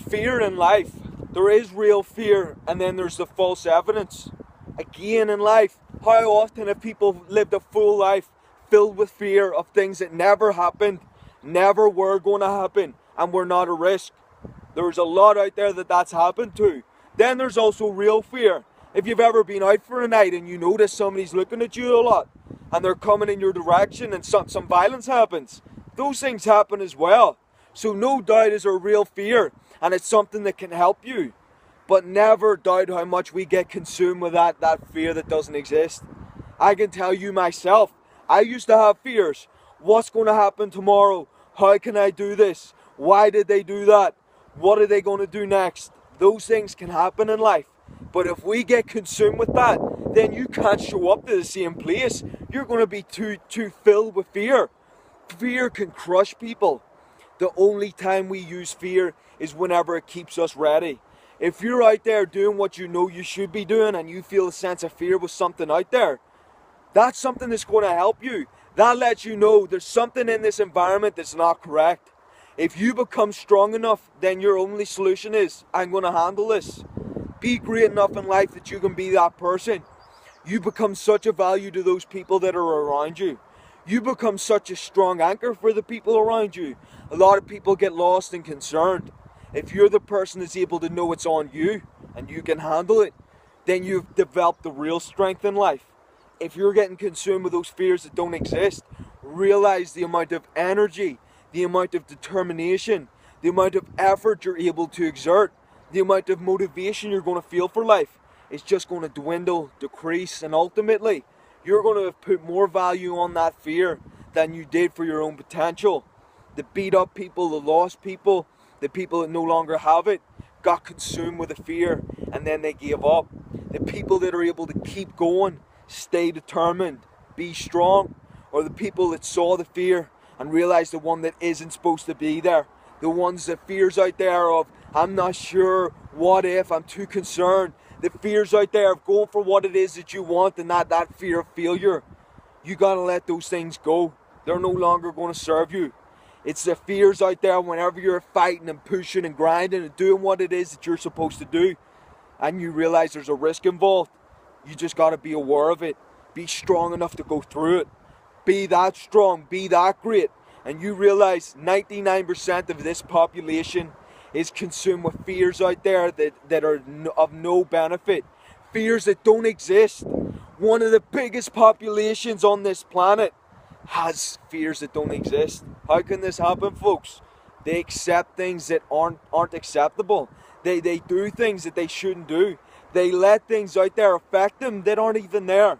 fear in life. There is real fear, and then there's the false evidence. Again in life, how often have people lived a full life filled with fear of things that never happened, never were going to happen, and were not a risk? There's a lot out there that's happened to. Then there's also real fear. If you've ever been out for a night and you notice somebody's looking at you a lot, and they're coming in your direction and some violence happens, those things happen as well. So no doubt is a real fear, and it's something that can help you. But never doubt how much we get consumed with that fear that doesn't exist. I can tell you myself, I used to have fears. What's going to happen tomorrow? How can I do this? Why did they do that? What are they going to do next? Those things can happen in life. But if we get consumed with that, then you can't show up to the same place. You're going to be too filled with fear. Fear can crush people. The only time we use fear is whenever it keeps us ready. If you're out there doing what you know you should be doing and you feel a sense of fear with something out there, that's something that's going to help you. That lets you know there's something in this environment that's not correct. If you become strong enough, then your only solution is, I'm going to handle this. Be great enough in life that you can be that person. You become such a value to those people that are around you. You become such a strong anchor for the people around you. A lot of people get lost and concerned. If you're the person that's able to know it's on you and you can handle it, then you've developed the real strength in life. If you're getting consumed with those fears that don't exist, realize the amount of energy, the amount of determination, the amount of effort you're able to exert, the amount of motivation you're going to feel for life is just going to dwindle, decrease, and ultimately you're going to put more value on that fear than you did for your own potential. The beat up people, the lost people, the people that no longer have it, got consumed with the fear and then they gave up. The people that are able to keep going, stay determined, be strong, or the people that saw the fear and realized the one that isn't supposed to be there. The ones that fears out there of, I'm not sure, what if, I'm too concerned. The fears out there of going for what it is that you want and that fear of failure. You gotta let those things go. They're no longer going to serve you. It's the fears out there whenever you're fighting and pushing and grinding and doing what it is that you're supposed to do, and you realize there's a risk involved. You just gotta be aware of it. Be strong enough to go through it. Be that strong, be that great. And you realize 99% of this population is consumed with fears out there that are of no benefit. Fears that don't exist. One of the biggest populations on this planet has fears that don't exist. How can this happen, folks? They accept things that aren't acceptable. They do things that they shouldn't do. They let things out there affect them that aren't even there.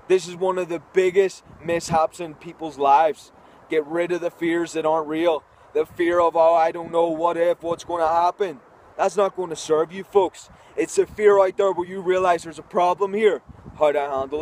This is one of the biggest mishaps in people's lives. Get rid of the fears that aren't real. The fear of, oh, I don't know, what if, what's going to happen. That's not going to serve you, folks. It's the fear out there where you realize there's a problem here. How to handle it.